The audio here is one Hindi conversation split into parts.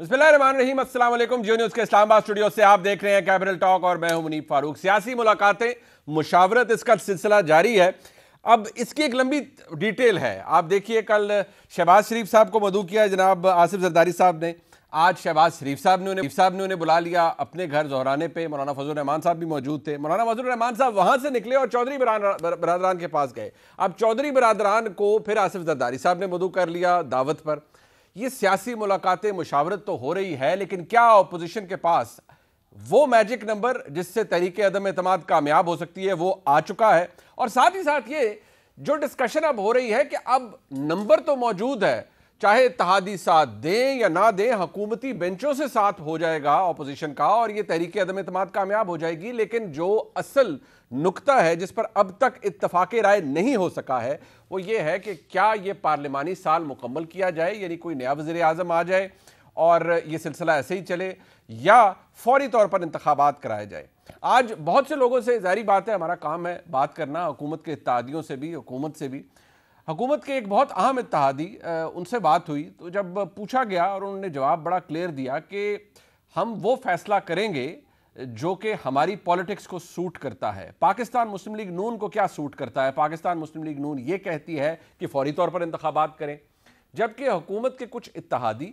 बिस्मिल्लाहिर्रहमानिर्रहीम, अस्सलाम वालेकुम। जियो न्यूज़ के इस्लामाबाद स्टूडियो से आप देख रहे हैं कैपिटल टॉक और मैं हूं मुनीब फारूक। सियासी मुलाकातें, मुशावरत, इसका सिलसिला जारी है। अब इसकी एक लंबी डिटेल है। आप देखिए, कल शहबाज शरीफ साहब को मदऊ किया जनाब आसिफ जरदारी साहब ने। आज शहबाज शरीफ साहब ने उन्हें बुला लिया अपने घर ज़ोहराने पे। मौलाना फजल रहमान साहब भी मौजूद थे। मौलाना फजल रहमान साहब वहां से निकले और चौधरी बरादरान के पास गए। अब चौधरी बरादरान को फिर आसिफ जरदारी साहब ने मदऊ कर लिया दावत पर। ये सियासी मुलाकातें, मुशावरत तो हो रही है, लेकिन क्या अपोजिशन के पास वो मैजिक नंबर जिससे तहरीक अदम एतमाद कामयाब हो सकती है वो आ चुका है? और साथ ही साथ ये जो डिस्कशन अब हो रही है कि अब नंबर तो मौजूद है, चाहे इत्तेहादी साथ दें या ना दें, हुकूमती बेंचों से साथ हो जाएगा अपोजिशन का और ये तहरीक अदम एतमाद कामयाब हो जाएगी। लेकिन जो असल नुक्ता है जिस पर अब तक इत्तफाक राय नहीं हो सका है वो ये है कि क्या ये पार्लिमानी साल मुकम्मल किया जाए, यानी कोई नया वज़ीर आज़म आ जाए और ये सिलसिला ऐसे ही चले, या फौरी तौर पर इंतखाबात कराया जाए। आज बहुत से लोगों से, जारी बात है, हमारा काम है बात करना, हुकूमत के इत्तेहादियों से भी, हुकूमत से भी। हुकूमत के एक बहुत अहम इत्तेहादी, उनसे बात हुई तो जब पूछा गया और उन्होंने जवाब बड़ा क्लियर दिया कि हम वो फैसला करेंगे जो कि हमारी पॉलिटिक्स को सूट करता है। पाकिस्तान मुस्लिम लीग नून को क्या सूट करता है? पाकिस्तान मुस्लिम लीग नून ये कहती है कि फौरी तौर पर इंतखाबात करें, जबकि हुकूमत के कुछ इत्तेहादी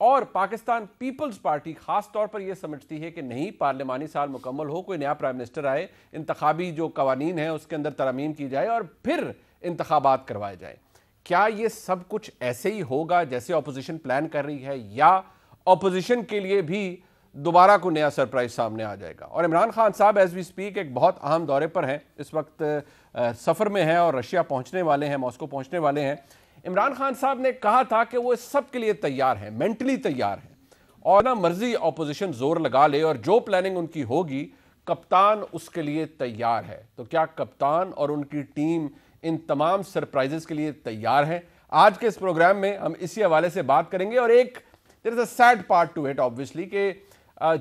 और पाकिस्तान पीपल्स पार्टी खास तौर पर यह समझती है कि नहीं, पार्लिमानी साल मुकम्मल हो, कोई नया प्राइम मिनिस्टर आए, इंतखाबी जो कवानीन है उसके अंदर तरमीम की जाए और फिर इंतखाबात करवाए जाए। क्या ये सब कुछ ऐसे ही होगा जैसे अपोजिशन प्लान कर रही है, या अपोजिशन के लिए भी दोबारा कोई नया सरप्राइज सामने आ जाएगा? और इमरान खान साहब एज वी स्पीक एक बहुत अहम दौरे पर हैं, इस वक्त सफ़र में हैं और रशिया पहुंचने वाले हैं, मॉस्को पहुंचने वाले हैं। इमरान खान साहब ने कहा था कि वो इस सब के लिए तैयार हैं, मेंटली तैयार हैं, और ना मर्जी अपोजिशन जोर लगा ले और जो प्लानिंग उनकी होगी कप्तान उसके लिए तैयार है। तो क्या कप्तान और उनकी टीम इन तमाम सरप्राइजेस के लिए तैयार हैं? आज के इस प्रोग्राम में हम इसी हवाले से बात करेंगे। और एक there is a sad part to it obviously कि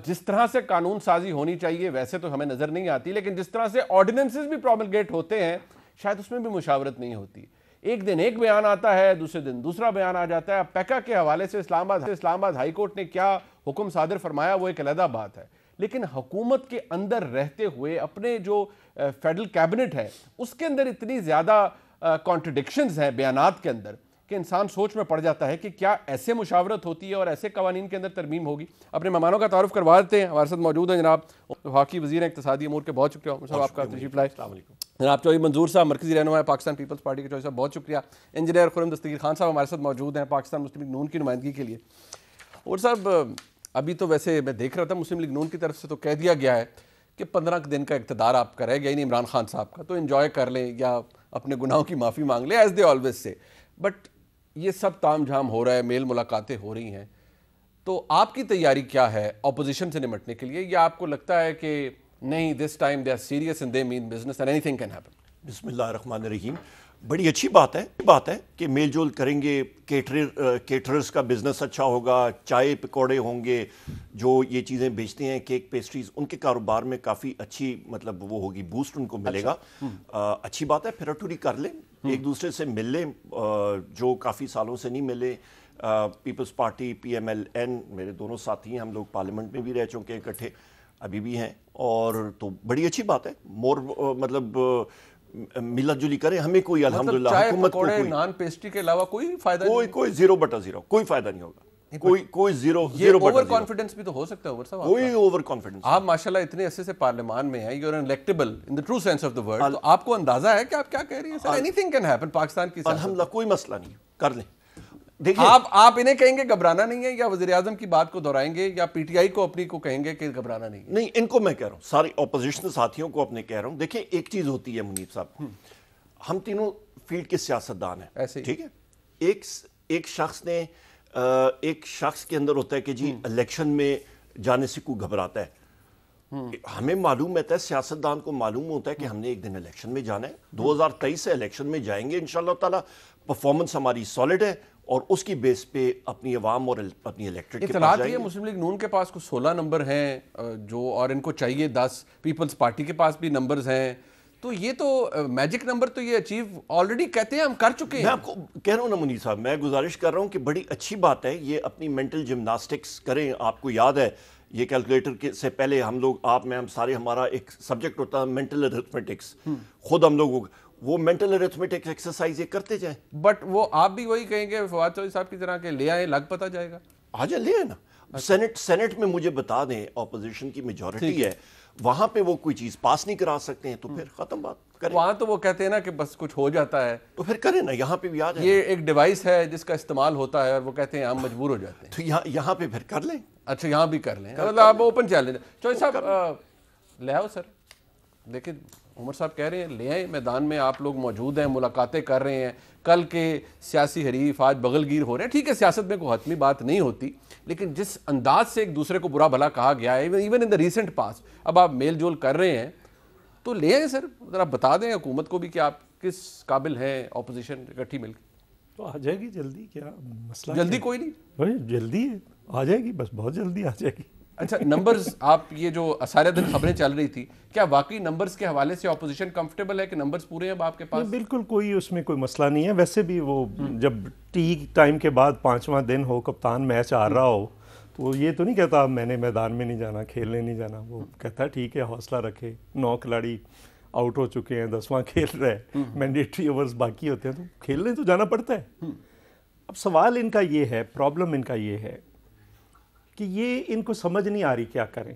जिस तरह से कानून साजी होनी चाहिए वैसे तो हमें नजर नहीं आती, लेकिन जिस तरह से ऑर्डिनेंसेस भी प्रोमलगेट होते हैं शायद उसमें भी मुशावरत नहीं होती। एक दिन एक बयान आता है, दूसरे दिन दूसरा बयान आ जाता है। पैका के हवाले से इस्लामाबाद हाई कोर्ट ने क्या हुक्म सादिर फरमाया वो एक अलग बात है, लेकिन हुकूमत के अंदर रहते हुए अपने जो फेडरल कैबिनेट है उसके अंदर इतनी ज़्यादा कॉन्ट्रडिक्शंस हैं बयानात के अंदर कि इंसान सोच में पड़ जाता है कि क्या ऐसे मुशावरत होती है और ऐसे कवानीन के अंदर तरमीम होगी। अपने मेहमानों का तारुफ करवा देते हैं। हमारे साथ मौजूद हैं जनाब वफाकी वज़ीर इक़्तिसादी अमूर के, बहुत शुक्रिया साहब आपका तशरीफ़ लाए। जनाब चौधरी मंजूर साहब मरकज़ी रहनुमा है पाकिस्तान पीपल्स पार्टी के, चौधरी साहब बहुत शुक्रिया। इंजीनियर खुर्रम दस्तगीर खान साहब हमारे साथ मौजूद हैं पाकिस्तान मुस्लिम लीग नून की नुमाइंदगी के लिए। और साहब अभी तो वैसे मैं देख रहा था मुस्लिम लीग नून की तरफ से तो कह दिया गया है कि 15 दिन का इक़्तिदार आपका रह गया ही नहीं इमरान खान साहब का, तो एंजॉय कर लें या अपने गुनाहों की माफ़ी मांग लें एज दे ऑलवेज से। बट ये सब ताम झाम हो रहा है, मेल मुलाकातें हो रही हैं, तो आपकी तैयारी क्या है अपोजिशन से निपटने के लिए? या आपको लगता है कि नहीं, this time they are serious and they mean business and anything can happen? बिस्मिल्लाहिर्रहमानिर्रहीम। बड़ी अच्छी बात है कि मेल जोल करेंगे, केटरर्स का बिजनेस अच्छा होगा, चाय पकौड़े होंगे, जो ये चीज़ें बेचते हैं, केक पेस्ट्रीज, उनके कारोबार में काफ़ी अच्छी मतलब वो होगी, बूस्ट उनको मिलेगा। अच्छी बात है, फिर टूरी कर लें, एक दूसरे से मिल लें जो काफ़ी सालों से नहीं मिले। पीपल्स पार्टी PMLN मेरे दोनों साथी हैं, हम लोग पार्लियामेंट में भी रह चुके हैं इकट्ठे, अभी भी हैं, और तो बड़ी अच्छी बात है। मोर मतलब मिला जुली करें, हमें कोई अल्हम्दुलिल्लाह हुकूमत को कोई नान पेस्ट्री के अलावा कोई फायदा नहीं, कोई 0/0 कोई फायदा नहीं होगा, कोई जीरो ओवर कॉन्फिडेंस भी तो हो सकता है ओवर साहब, कोई ओवर कॉन्फिडेंस। आप माशाल्लाह इतने अरसे से पार्लियामान में हैं, you are electable in the true sense of the word, तो आपको अंदाजा है कि आप क्या कह रही हैं? Sir anything can happen Pakistan की। अल्हम्दुलिल्लाह कोई मसला नहीं, कर लें। देखिए आप इन्हें कहेंगे घबराना नहीं है, या वज़ीर आज़म की बात को दोहराएंगे, या PTI को अपनी को कहेंगे कि घबराना नहीं है? नहीं, इनको मैं कह रहा हूँ, सारे ऑपोजिशन साथियों को अपने कह रहा हूँ। देखिए एक चीज होती है मुनीब साहब, हम तीनों फील्ड के सियासतदान हैं, ऐसे ठीक है। एक शख्स के अंदर होता है कि जी इलेक्शन में जाने से कोई घबराता है। हमें मालूम रहता है, सियासतदान को मालूम होता है कि हमने एक दिन इलेक्शन में जाना है, 2023 से इलेक्शन में जाएंगे इंशाल्लाह ताला। परफॉर्मेंस हमारी सॉलिड है और उसकी बेस पे अपनी अवाम और अपनी इलेक्ट्रेट के पास जाएंगे। मुस्लिम लीग नून के पास कुछ 16 नंबर हैं जो, और इनको चाहिए 10। पीपल्स पार्टी के पास भी नंबर्स हैं, तो ये तो मैजिक नंबर तो ये अचीव ऑलरेडी कहते हैं हम कर चुके हैं। मैं आपको कह रहा हूँ ना मुनीर साहब, मैं गुजारिश कर रहा हूँ कि बड़ी अच्छी बात है, ये अपनी मेंटल जिम्नास्टिक्स करें। आपको याद है ये कैलकुलेटर के से पहले हम लोग, आप में हम सारे, हमारा एक सब्जेक्ट होता है मेंटल अरिथमेटिक्स। खुद हम लोग वो मेंटल अरिथमेटिक्स एक्सरसाइज ये करते जाएं। बट वो आप भी वही कहेंगे फवाद चौधरी साहब की तरह के ले आए, लग पता जाएगा। आ जाए ले आए ना। सेनेट में मुझे बता दें ऑपोजिशन की मेजॉरिटी है, वहां पे वो कोई चीज पास नहीं करा सकते हैं, तो फिर खत्म बात करें। वहां तो वो कहते हैं ना कि बस कुछ हो जाता है तो फिर करें ना, यहाँ पे भी आ जाए। ये एक डिवाइस है जिसका इस्तेमाल होता है और वो कहते हैं हम मजबूर हो जाते हैं, तो यहाँ पे फिर कर लें। अच्छा यहाँ भी कर लें, मतलब आप ओपन चैलेंज। चौधरी साहब ले आओ सर। देखिए उमर साहब कह रहे हैं ले आए, मैदान में आप लोग मौजूद हैं, मुलाकातें कर रहे हैं, कल के सियासी हरीफ आज बगलगीर हो रहे हैं। ठीक है, सियासत में कोई हतमी बात नहीं होती, लेकिन जिस अंदाज से एक दूसरे को बुरा भला कहा गया है इवन इन द रीसेंट पास, अब आप मेल जोल कर रहे हैं तो ले आए सर। ज़रा बता दें हुकूमत को भी कि आप किस काबिल हैं, ऑपोजिशन इकट्ठी मिलकर। तो आ जाएगी जल्दी, क्या मसला? जल्दी कोई नहीं भाई जल्दी है, आ जाएगी, बस बहुत जल्दी आ जाएगी। अच्छा नंबर्स, आप ये जो सारे दिन खबरें चल रही थी, क्या वाकई नंबर्स के हवाले से ऑपोजिशन कंफर्टेबल है कि नंबर्स पूरे हैं अब आपके पास? बिल्कुल, कोई उसमें कोई मसला नहीं है। वैसे भी वो जब टी टाइम के बाद 5वां दिन हो, कप्तान मैच आ रहा हो, तो ये तो नहीं कहता मैंने मैदान में नहीं जाना, खेलने नहीं जाना। वो कहता ठीक है, हौसला रखे, 9 खिलाड़ी आउट हो चुके हैं, 10वां खेल रहे हैं, मैंडेटरी ओवर्स बाकी होते हैं, तो खेलने तो जाना पड़ता है। अब सवाल इनका ये है, प्रॉब्लम इनका ये है कि ये इनको समझ नहीं आ रही क्या करें।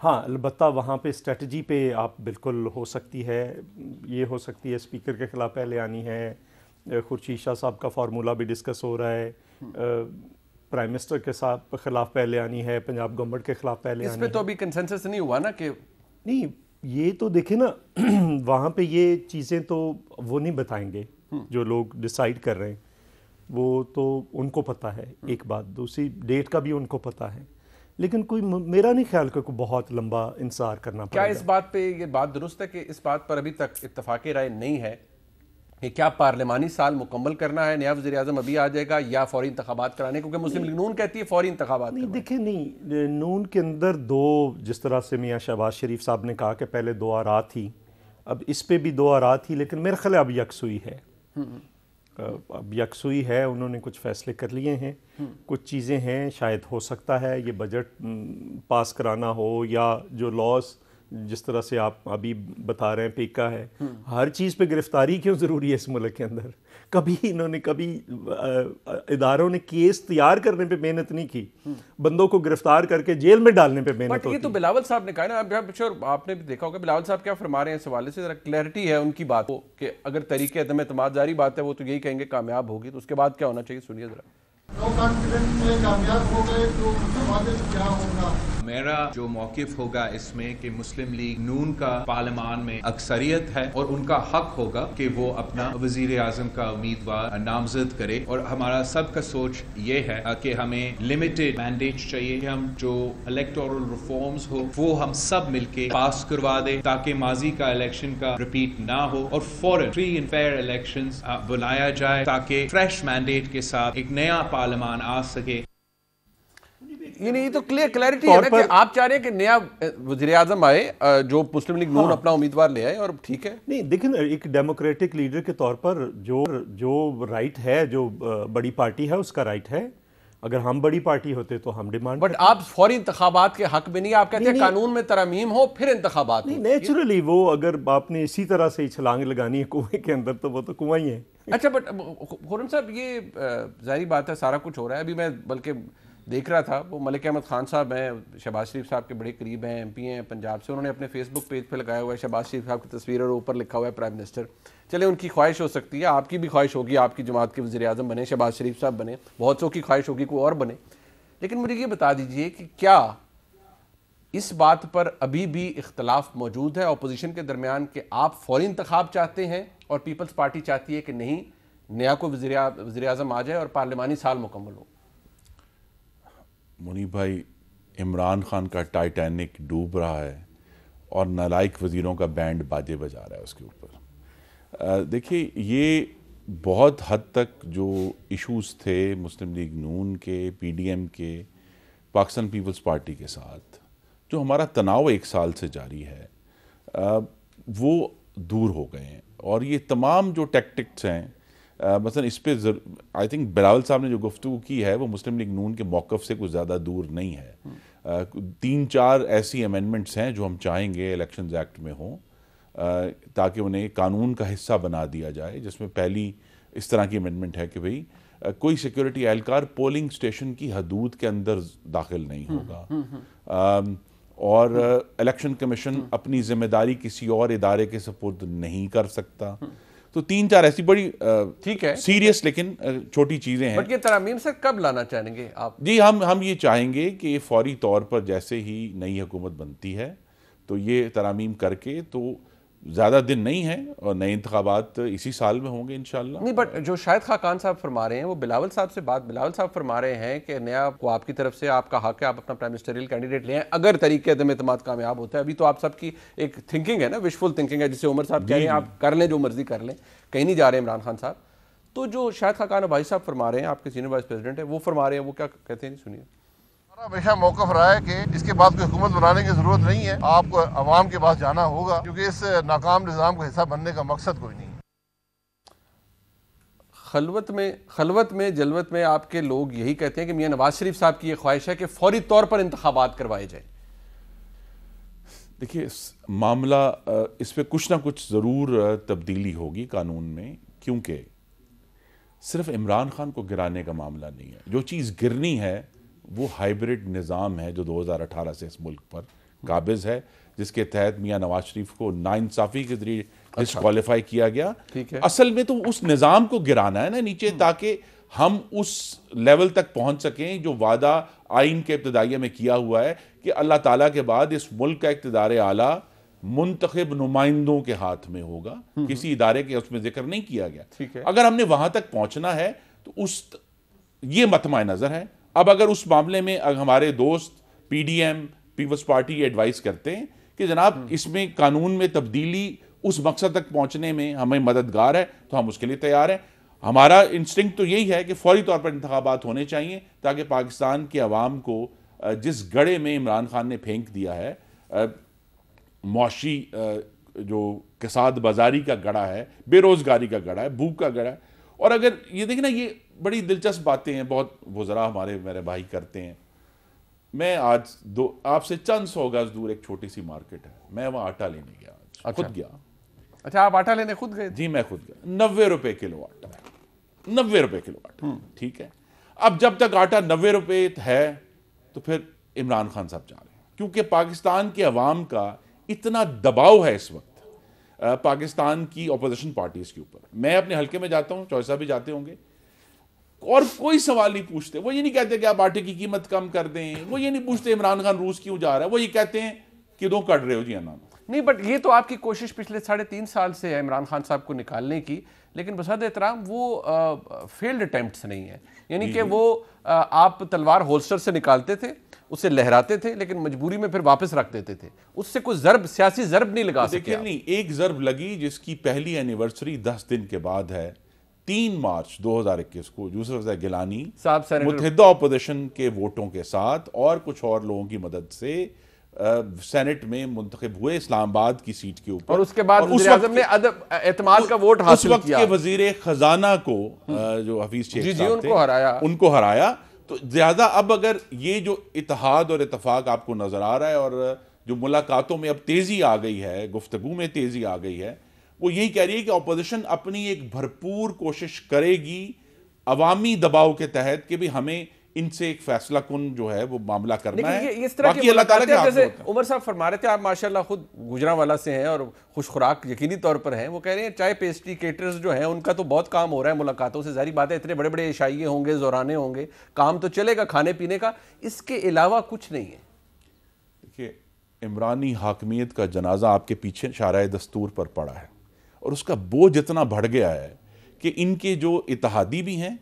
हाँ, अलबत्ता वहाँ पे स्ट्रेटजी पे आप बिल्कुल हो सकती है, ये हो सकती है स्पीकर के खिलाफ पहले आनी है, खुर्शीद शाह साहब का फार्मूला भी डिस्कस हो रहा है, प्राइम मिनिस्टर के साथ खिलाफ पहले आनी है, पंजाब गवर्नमेंट के खिलाफ पहले आनी है। इस पे तो अभी कंसेंसस नहीं हुआ ना कि नहीं, ये तो देखे ना वहाँ पे ये चीज़ें तो वो नहीं बताएंगे जो लोग डिसाइड कर रहे हैं, वो तो उनको पता है। एक बात, दूसरी डेट का भी उनको पता है, लेकिन कोई मेरा नहीं ख्याल कि कोई बहुत लंबा इंतजार करना पड़ेगा। क्या इस बात पे ये बात दुरुस्त है कि इस बात पर अभी तक इत्तफाक़ी राय नहीं है कि क्या पार्लिमानी साल मुकम्मल करना है, नया वज़ीर आज़म अभी आ जाएगा या फौरी इंतखाबात कराने? क्योंकि मुस्लिम लीग नून कहती है फौरी इंतखाबात। नहीं देखे, नहीं, नून के अंदर दो, जिस तरह से मियाँ शहबाज शरीफ साहब ने कहा कि पहले 2 आरा थी, अब इस पे भी 2 आरा थी, लेकिन मेरे ख्याल अब यकसुई है। अब यकसुई है, उन्होंने कुछ फैसले कर लिए हैं, कुछ चीज़ें हैं, शायद हो सकता है ये बजट पास कराना हो, या जो लॉस जिस तरह से आप अभी बता रहे हैं पेका है, हर चीज़ पे गिरफ्तारी क्यों ज़रूरी है इस मुल्क के अंदर? कभी इन्होंने इदारों ने केस तैयार करने पे मेहनत नहीं की, बंदों को गिरफ्तार करके जेल में डालने पे मेहनत होती। ये तो बिलावल साहब ने कहा ना, आपने भी देखा होगा बिलावल साहब क्या फरमा रहे हैं इस हवाले से, जरा क्लैरिटी है उनकी बात को कि अगर तरीके अदम एतमाद जारी बात है वो तो यही कहेंगे कामयाब होगी, तो उसके बाद क्या होना चाहिए, सुनिए जरा। कामयाब हो गए तो क्या होगा? मेरा जो मौकिफ होगा इसमें कि मुस्लिम लीग नून का पार्लिमान में अक्सरियत है और उनका हक होगा कि वो अपना वजीर आजम का उम्मीदवार नामजद करे, और हमारा सबका सोच ये है कि हमें लिमिटेड मैंडेट चाहिए, कि हम जो इलेक्टोरल रिफॉर्म्स हो वो हम सब मिलके पास करवा दें ताकि माजी का इलेक्शन का रिपीट ना हो, और फौरन फ्री एंड फेयर इलेक्शंस बुलाया जाए ताकि फ्रेश मैंडेट के साथ एक नया पार्लियामान आ सके। ये नहीं तो क्लैरिटी है ना कि आप चाह रहे हैं कि नया वज़ीर आज़म आए, जो मुस्लिम लीग नून अपना उम्मीदवार ले आए, और ठीक है। नहीं देखिए ना, एक डेमोक्रेटिक लीडर के तौर पर जो राइट है, जो बड़ी पार्टी है उसका राइट है। अगर हम बड़ी पार्टी होते तो हम डिमांड, बट आप फौरी इंतखाबात के हक में नहीं, आप कहते हैं कानून में तरमीम हो फिर इंतखाबात। नहीं, नेचुरली वो अगर आपने इसी तरह से छलांग लगानी है कुएं के अंदर तो वो तो कुआं ही है। अच्छा, बट खुर्रम साहब ये जाहिर बात है सारा कुछ हो रहा है। अभी मैं बल्कि देख रहा था, वो मलिक अहमद खान साहब हैं, शहबाज शरीफ साहब के बड़े करीब हैं, MP हैं पंजाब से, उन्होंने अपने फेसबुक पेज पे लगाया हुआ है शहबाज शरीफ साहब की तस्वीर और ऊपर लिखा हुआ है प्राइम मिनिस्टर। चले उनकी ख्वाहिश हो सकती है, आपकी भी ख्वाहिश होगी आपकी जमात के वज़ीर आज़म बने, शहबाज शरीफ साहब बने, बहुत सौ की ख्वाहिश होगी कोई और बने, लेकिन मुझे ये बता दीजिए कि क्या इस बात पर अभी भी इख्तलाफ मौजूद है अपोजिशन के दरमियान कि आप फौरी इंतखाब चाहते हैं और पीपल्स पार्टी चाहती है कि नहीं, नया कोई वज़ीर आज़म आ जाए और पार्लिमानी साल मुकम्मल हो? मुनीब भाई, इमरान खान का टाइटैनिक डूब रहा है और नालायक वज़ीरों का बैंड बाजे बजा रहा है उसके ऊपर। देखिए, ये बहुत हद तक जो इश्यूज़ थे मुस्लिम लीग नून के, PDM के, पाकिस्तान पीपल्स पार्टी के साथ, जो हमारा तनाव 1 साल से जारी है, वो दूर हो गए हैं। और ये तमाम जो टैक्टिक्स हैं, मसलन इस पे आई थिंक बिलावल साहब ने जो गुफ्तगू की है वो मुस्लिम लीग नून के मौक़िफ़ से कुछ ज़्यादा दूर नहीं है। 3-4 ऐसी अमेंडमेंट्स हैं जो हम चाहेंगे इलेक्शंस एक्ट में हों, ताकि उन्हें कानून का हिस्सा बना दिया जाए, जिसमें पहली इस तरह की अमेंडमेंट है कि भाई कोई सिक्योरिटी एहलकार पोलिंग स्टेशन की हदूद के अंदर दाखिल नहीं होगा, और इलेक्शन कमीशन अपनी जिम्मेदारी किसी और इदारे के सपुर्द नहीं कर सकता। तो 3-4 ऐसी बड़ी ठीक है सीरियस लेकिन छोटी चीज़ें हैं। बट ये तरामीम सर कब लाना चाहेंगे आप? जी, हम ये चाहेंगे कि फौरी तौर पर जैसे ही नई हुकूमत बनती है तो ये तरामीम करके, तो ज़्यादा दिन नहीं है और नए इंतखाबात इसी साल में होंगे इंशाल्लाह। नहीं, बट जो शाहिद खाकान साहब फरमा रहे हैं वो बिलावल साहब से बात, बिलावल साहब फरमा रहे हैं कि नया को आपकी तरफ से आपका हक है, आप अपना प्राइम मिनिस्टरियल कैंडिडेट लें अगर तरीके अदम एतमाद कामयाब होता है। अभी तो आप सबकी एक थिंकिंग है ना, विशफुल थिंकिंग है, जिसे उमर साहब कह रहे हैं आप कर लें जो मर्जी कर लें, कहीं नहीं जा रहे इमरान खान साहब। तो जो शाहिद खाकान भाई साहब फरमा रहे हैं, आपके सीनियर वाइस प्रेसिडेंट है, वो फरमा रहे हैं, वो क्या कहते हैं सुनिए। हमेशा मौक़िफ़ रहा है कि इसके बाद कोई हुकूमत बनाने की जरूरत नहीं है, आपको अवाम के पास जाना होगा, क्योंकि इस नाकाम निज़ाम का हिस्सा बनने का मकसद कोई नहीं है। खलवत में जलवत में आपके लोग यही कहते हैं कि मियां नवाज शरीफ साहब की यह ख्वाहिश है कि फौरी तौर पर इंतखाबात करवाए जाए। देखिए, मामला इस पे कुछ ना कुछ ज़रूर तब्दीली होगी कानून में, क्योंकि सिर्फ इमरान खान को गिराने का मामला नहीं है। जो चीज़ गिरनी है वो हाइब्रिड निज़ाम है जो 2018 से इस मुल्क पर काबिज़ है, जिसके तहत मियां नवाज शरीफ को नाइंसाफ़ी के जरिए डिस्क्वालीफाई किया गया। ठीक है। असल में तो उस निज़ाम को गिराना है ना नीचे, ताकि हम उस लेवल तक पहुंच सकें जो वादा आइन के इब्तदाइया में किया हुआ है कि अल्लाह ताला के बाद इस मुल्क का इक़्तिदार आला मुंतखब नुमाइंदों के हाथ में होगा, किसी इदारे के उसमें जिक्र नहीं किया गया। ठीक है। अगर हमने वहां तक पहुंचना है तो ये मतमा नज़र है। अब अगर उस मामले में हमारे दोस्त पीडीएम पीपल्स पार्टी एडवाइस करते हैं कि जनाब इसमें कानून में तब्दीली उस मकसद तक पहुंचने में हमें मददगार है, तो हम उसके लिए तैयार हैं। हमारा इंस्टिंक्ट तो यही है कि फौरी तौर पर इंतखाबात होने चाहिए, ताकि पाकिस्तान के अवाम को जिस गड़े में इमरान खान ने फेंक दिया है, मुआशी जो कसाद बाजारी का गड़ा है, बेरोजगारी का गड़ा है, भूख का गड़ा है। और अगर ये देखना, ये बड़ी दिलचस्प बातें हैं, बहुत वज़रा मेरे भाई करते हैं। मैं आज आपसे चंद 100 गज दूर एक छोटी सी मार्केट है, मैं वहाँ आटा लेने गया आज। अच्छा। खुद गया। अच्छा, आप आटा लेने खुद गए? जी, मैं खुद गया। 90 रुपए किलो आटा है, 90 रुपए किलो आटा। ठीक है। अब जब तक आटा 90 रुपए है तो फिर इमरान खान साहब जा रहे हैं, क्योंकि पाकिस्तान के अवाम का इतना दबाव है इस वक्त पाकिस्तान की अपोजिशन पार्टीज के ऊपर। मैं अपने हल्के में जाता हूँ, चौधरी साहब भी जाते होंगे, और कोई सवाल नहीं पूछते। वो ये नहीं कहते कि आप आटे की कीमत कम कर दें, वो ये नहीं पूछते इमरान खान रूस क्यों जा रहा है, वो ये कहते हैं कि दो कर रहे हो जी अना। नहीं, बट ये तो आपकी कोशिश पिछले 3.5 साल से है इमरान खान साहब को निकालने की, लेकिन बसद एहतराम वो फेल्ड अटेम्प्ट्स नहीं है। यानी कि वो आप तलवार होल्स्टर से निकालते थे, उसे लहराते थे, लेकिन मजबूरी में फिर वापस रख देते थे, उससे कोई ज़र्ब, सियासी ज़र्ब नहीं लगा सके। देखिए, नहीं, एक ज़र्ब लगी जिसकी पहली एनिवर्सरी 10 दिन के बाद है। 3 मार्च 2021 को यूसुफ ज़ई गिलानी मुत्तहिदा अपोजिशन के वोटों के साथ और कुछ और लोगों की मदद से सेनेट में मुंतखब हुए इस्लामाबाद की सीट के ऊपर, और उसके बाद वज़ीर-ए-आज़म ने एतमाद का वोट हासिल किया। उस वक्त के वज़ीर खजाना को जो हफीज शेख साहब थे, उनको हराया। तो ज्यादा अब अगर ये जो इत्तेहाद और इत्तेफाक आपको नजर आ रहा है, और जो मुलाकातों में अब तेजी आ गई है, गुफ्तगू में तेजी आ गई है, वो यही कह रही है कि अपोजिशन अपनी एक भरपूर कोशिश करेगी अवामी दबाव के तहत कि भी हमें इनसे एक फैसला कुन जो है वो मामला करना है। इस तरह की अल्लाह ताला के जैसे उमर साहब फरमा रहे थे, आप माशाल्लाह खुद गुजरांवाला से हैं और खुश खुराक यकीनी तौर पर हैं। वो कह रहे हैं चाय पेस्ट्री केटरर्स जो हैं उनका तो बहुत काम हो रहा है मुलाकातों से, जाहिर बात है इतने बड़े बड़े इशाइये होंगे, जोराने होंगे, काम तो चलेगा खाने पीने का, इसके अलावा कुछ नहीं है। देखिए, इमरानी हाकमियत का जनाजा आपके पीछे शाराए दस्तूर पर पड़ा है, और उसका बोझ इतना बढ़ गया है कि इनके जो इत्तेहादी भी हैं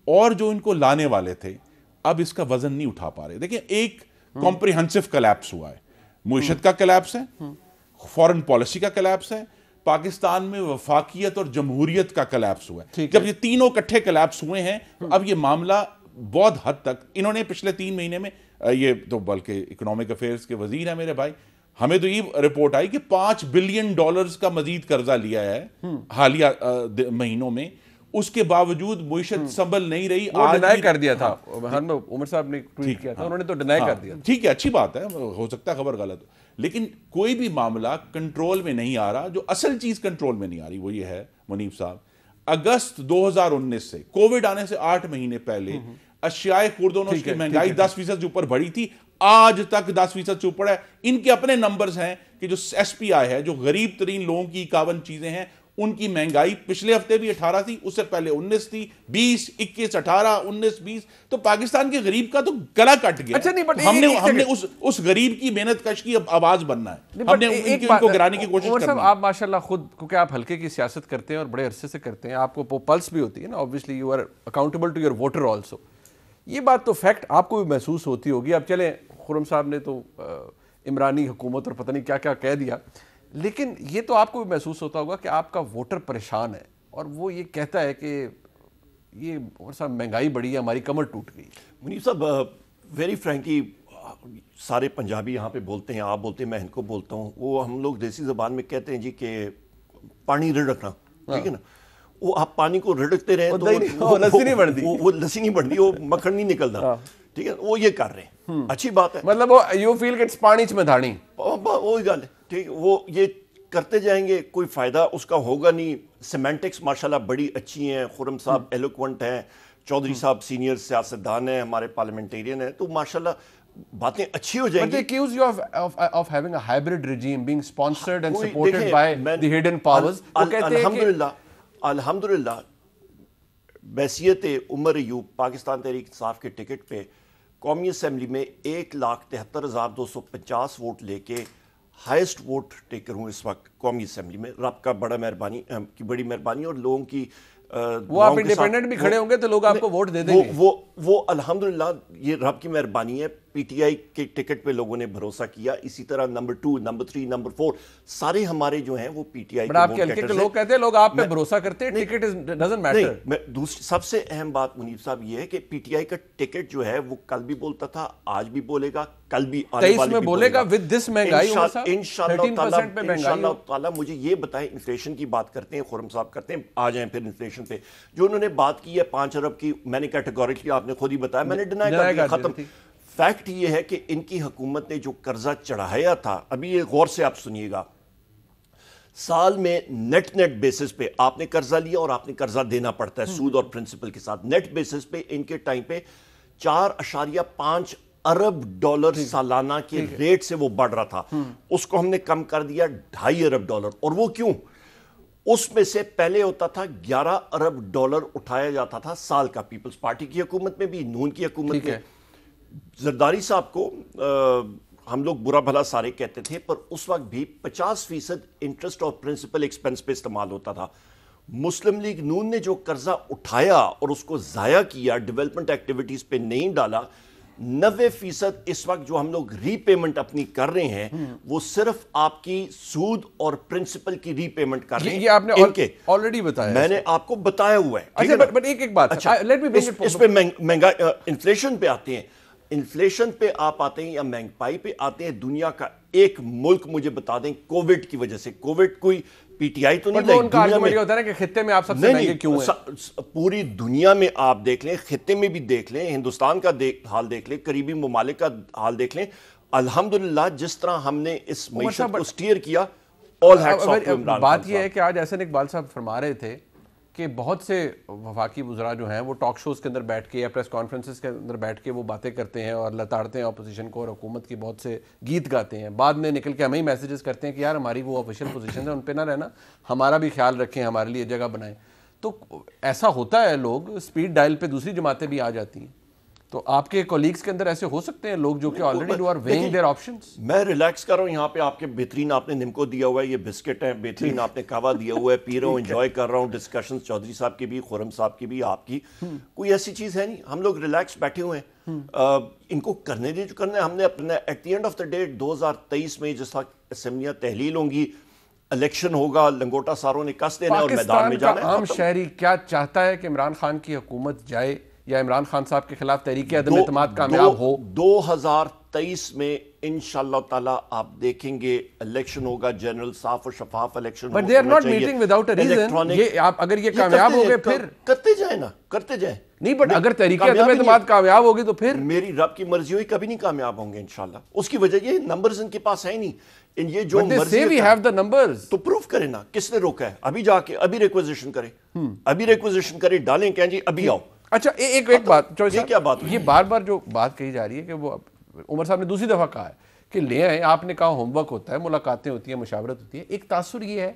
और जो इनको लाने वाले थे अब इसका वजन नहीं उठा पा रहे। देखिए, एक कॉम्प्रिहेंसिव कलैप्स हुआ है, मुईशत का कलैप्स है, फॉरेन पॉलिसी का कलैप्स है, पाकिस्तान में वफाकियत और जमहूरियत का कलैप्स हुआ है। जब ये तीनों इकट्ठे कलैप्स हुए हैं, अब ये मामला बहुत हद तक इन्होंने पिछले 3 महीने में, ये तो बल्कि इकोनॉमिक अफेयर्स के वजीर हैं मेरे भाई, हमें तो ये रिपोर्ट आई कि $5 बिलियन का मजीद कर्जा लिया है हालिया महीनों में, उसके बावजूद मुईशत संभल नहीं रही। वो आज डिनाई भी कर दिया था, उमर साहब ने ट्वीट किया था, उन्होंने तो डिनाई कर दिया। ठीक है, अच्छी बात है, हो सकता है खबर गलत हो, लेकिन कोई भी मामला कंट्रोल में नहीं आ रहा। जो असल चीज कंट्रोल में नहीं आ रही वो ये है मुनीफ साहब, अगस्त 2019 से, कोविड आने से 8 महीने पहले अशियाए खुर्दोनोश की महंगाई 10% से ऊपर बढ़ी थी, आज तक 10% से ऊपर है। इनके अपने नंबर्स हैं कि जो SPI है, जो गरीब तरीन लोगों की 51 चीजें हैं, उनकी महंगाई पिछले हफ्ते भी 18 थी, उससे पहले 19 थी, 20, 21, 18, 19, 20। तो पाकिस्तान के गरीब का तो गला कट गया। अच्छा नहीं, बट हमने उस गरीब की मेहनत कश की आवाज बनना है, हमने इनको गिराने की कोशिश करनी है। आप माशाल्लाह खुद, क्योंकि आप हल्के की सियासत करते हैं और बड़े अरसे से करते हैं, आपको पल्स भी होती है ना, obviously you are accountable to your voter also. ये बात तो फैक्ट आपको भी महसूस होती होगी। अब चले, खुर्रम साहब ने तो इमरानी हुकूमत और पता नहीं क्या क्या कह दिया, लेकिन ये तो आपको भी महसूस होता होगा कि आपका वोटर परेशान है और वो ये कहता है कि ये महंगाई बढ़ी है, हमारी कमर टूट गई। मुनीफ साहब, वेरी फ्रैंकली, सारे पंजाबी यहाँ पे बोलते हैं, आप बोलते हैं, मैं इनको बोलता हूँ, वो हम लोग देसी ज़बान में कहते हैं जी कि पानी रिड़कना, ठीक है ना। वो आप पानी को रिड़कते रहे तो लस्सी नहीं बढ़ती, वो लस्सी नहीं बढ़ती, वो मक्खन नहीं निकलता, ठीक है। वो ये कर रहे हैं, अच्छी बात है, मतलब वो यू फील कि पानी च मधानी, वही गल है, ठीक। वो ये करते जाएंगे, कोई फायदा उसका होगा नहीं। सिमेंटिक्स माशाल्लाह बड़ी अच्छी हैं, खुर्रम साहब एलोक्वेंट हैं, चौधरी साहब सीनियर सियासतदान हैं, हमारे पार्लियामेंटेरियन हैं, तो माशाल्लाह बातें अच्छी हो जाएंगी। But they accuse you of having a hybrid regime being sponsored and supported by the hidden powers. वो कहते हैं कि अल्हम्दुलिल्लाह बैसियत उमर अयूब पाकिस्तान तहरीक इंसाफ के टिकट पे कौमी असम्बली में 1,73,250 वोट लेके हाईएस्ट वोट टेकर हूँ इस वक्त कौमी असम्बली में। रब का बड़ा मेहरबानी की बड़ी मेहरबानी और लोगों की वो आप इंडिपेंडेंट भी खड़े होंगे तो लोग आपको वोट दे देंगे। वो अल्हम्दुलिल्लाह ये रब की मेहरबानी है। पीटीआई के टिकट पे लोगों ने भरोसा किया, इसी तरह नंबर 2, नंबर 3, नंबर 4 सारे हमारे जो हैं वो पीटीआई के आपके हल्के के लोग कहते हैं लोग आप पे भरोसा करते हैं, टिकट डजंट मैटर। मैं दूसरी सबसे अहम बात मुनीब साहब ये है कि पीटीआई का टिकट जो है वो कल भी बोलता था, आज भी बोलेगा, कल भी आने वाले में बोलेगा। विद दिस महंगाई इंशाअल्लाह मुझे ये बताएं, इन्फ्लेशन की बात करते हैं, खुर्रम साहब करते हैं, आ जाएं फिर इन्फ्लेशन पे। जो उन्होंने बात की है 5 अरब की, मैंने कैटेगोरिकली, आपने खुद ही बताया, मैंने डिनाई कर दिया, खत्म। फैक्ट ये है कि इनकी हुकूमत ने जो कर्जा चढ़ाया था, अभी ये गौर से आप सुनिएगा, साल में नेट बेसिस पे आपने कर्जा लिया और आपने कर्जा देना पड़ता है सूद और प्रिंसिपल के साथ। नेट बेसिस पे इनके टाइम पे 4.5 अरब डॉलर सालाना के रेट से वो बढ़ रहा था, उसको हमने कम कर दिया 2.5 अरब डॉलर। और वो क्यों? उसमें से पहले होता था 11 अरब डॉलर उठाया जाता था साल का, पीपल्स पार्टी की हुकूमत में भी, नून की हुकूमत में। जरदारी साहब को हम लोग बुरा भला सारे कहते थे, पर उस वक्त भी 50% इंटरेस्ट और प्रिंसिपल एक्सपेंस पे इस्तेमाल होता था। मुस्लिम लीग नून ने जो कर्जा उठाया और उसको जाया किया, डेवलपमेंट एक्टिविटीज पे नहीं डाला, 90% इस वक्त जो हम लोग रीपेमेंट अपनी कर रहे हैं वो सिर्फ आपकी सूद और प्रिंसिपल की रीपेमेंट कर रहे हैं। ये आपने ऑलरेडी बताया, मैंने आपको बताया हुआ है। अच्छा, बट एक बात, अच्छा, इस पे महंगा इन्फ्लेशन पे आते हैं, इन्फ्लेशन पे आप आते हैं या महंगाई पे आते हैं। दुनिया का एक मुल्क मुझे बता दें कोविड की वजह से, कोविड कोई पीटीआई तो नहीं, उनका आर्गुमेंट होता है कि खित्ते में आप सबसे महंगे क्यों हैं? पूरी दुनिया में आप देख लें, खित्ते में भी देख लें, हिंदुस्तान का हाल देख लें, करीबी ममालिक का हाल देख लें। अल्हम्दुलिल्लाह जिस तरह हमने इस मईशत को स्टीयर किया, all hats off to Imran. बात यह है कि आज एहसन इकबाल साहब फरमा रहे थे कि बहुत से वफाकी वज़रा जो हैं वो टॉक शोज़ के अंदर बैठ के या प्रेस कॉन्फ्रेंसेस के अंदर बैठ के वो बातें करते हैं और लताड़ते हैं अपोजिशन को और हुकूमत की बहुत से गीत गाते हैं, बाद में निकल के हमें ही मैसेजेस करते हैं कि यार हमारी वो ऑफिशियल पोजीशन है, उन पे ना रहना, हमारा भी ख्याल रखें, हमारे लिए जगह बनाएं। तो ऐसा होता है, लोग स्पीड डायल पे दूसरी जमातें भी आ जाती हैं। तो आपके कॉलीग्स के अंदर ऐसे हो सकते हैं लोग जो कि already do are weighing their options. मैं रिलैक्स कर रहा हूँ यहाँ पे, आपके बेहतरीन आपने निमको दिया हुआ है, ये बिस्किट है, बेहतरीन आपने कावा दिया हुआ है, पी रहा हूँ, एंजॉय कर रहा हूँ डिस्कशंस, चौधरी साहब की भी, खुर्रम साहब की भी, आपकी। कोई ऐसी चीज़ है नहीं, हम लोग रिलैक्स बैठे हुए हैं, इनको करने दे जो करना है। हमने अपने at the end of the day 2023 में जिस वक्त असम्बलियाँ तहलील होंगी, इलेक्शन होगा, लंगोटा सारों ने कस देना और मैदान में जाना है। आम शहरी क्या चाहता है कि इमरान खान की हुकूमत जाए या इमरान खान साहब के खिलाफ तहरीक अदम एतमाद कामयाब हो? 23 में इंशाल्लाह ताला आप देखेंगे इलेक्शन होगा, जनरल साफ और शफाफ election. But they are not meeting without a reason. ये आप अगर ये कामयाब हो गए फिर करते जाए ना, करते जाए। नहीं, बट अगर तरीके एतमाद कामयाब होगी तो फिर मेरी रब की मर्जी हुई कभी नहीं कामयाब होंगे इंशाल्लाह। उसकी वजह ये नंबर्स इनके पास है नहीं। इन ये जो मर्जी वी हैव द नंबर्स, तो प्रूफ करें ना, किसने रोका है? अभी जाके अभी रिक्वेजिशन करें, अभी रिक्वेजिशन करें, डालें क्या जी अभी आओ। अच्छा एक बात चॉइस, ये क्या बात हुई? ये बार बार जो बात कही जा रही है कि वो उमर साहब ने दूसरी दफा कहा है कि ले आए, आपने कहा होमवर्क होता है, मुलाकातें होती हैं, मुशावरत होती है। एक तासुर ये है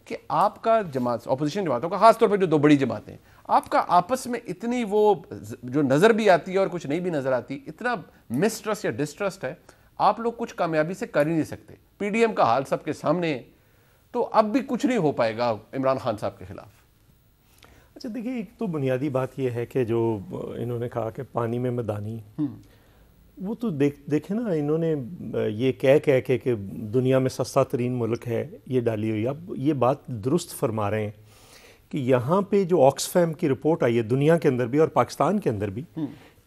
कि आपका जमात, ऑपोजिशन जमातों का खासतौर पर जो दो बड़ी जमातें, आपका आपस में इतनी वो जो नज़र भी आती है और कुछ नहीं भी नज़र आती, इतना मिसट्रस्ट या डिस्ट्रस्ट है, आप लोग कुछ कामयाबी से कर ही नहीं सकते। पीडीएम का हाल सबके सामने है, तो अब भी कुछ नहीं हो पाएगा इमरान खान साहब के खिलाफ। अच्छा देखिए, एक तो बुनियादी बात यह है कि जो इन्होंने कहा कि पानी में मदानी, वो तो देखे ना, इन्होंने ये कह के कि दुनिया में सस्ता तरीन मुल्क है ये डाली हुई। अब ये बात दुरुस्त फरमा रहे हैं कि यहाँ पे जो ऑक्सफैम की रिपोर्ट आई है दुनिया के अंदर भी और पाकिस्तान के अंदर भी,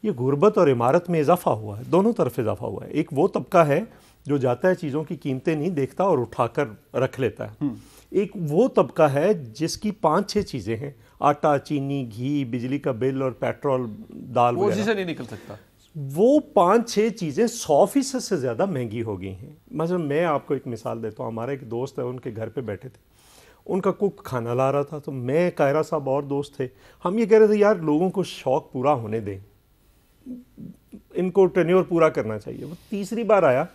ये गुर्बत और इमारत में इजाफा हुआ है, दोनों तरफ इजाफा हुआ है। एक वो तबका है जो जाता है चीज़ों की कीमतें नहीं देखता और उठाकर रख लेता है, एक वो तबका है जिसकी 5-6 चीज़ें हैं, आटा, चीनी, घी, बिजली का बिल और पेट्रोल, दाल, वो उसी से नहीं निकल सकता। वो 5-6 चीज़ें 100% से ज़्यादा महंगी हो गई हैं। मतलब मैं आपको एक मिसाल देता हूँ, हमारा एक दोस्त है, उनके घर पे बैठे थे, उनका कुक खाना ला रहा था, तो मैं, कायरा साहब और दोस्त थे, हम ये कह रहे थे यार लोगों को शौक़ पूरा होने दें, इनको टेन्योर पूरा करना चाहिए। वो तीसरी बार आया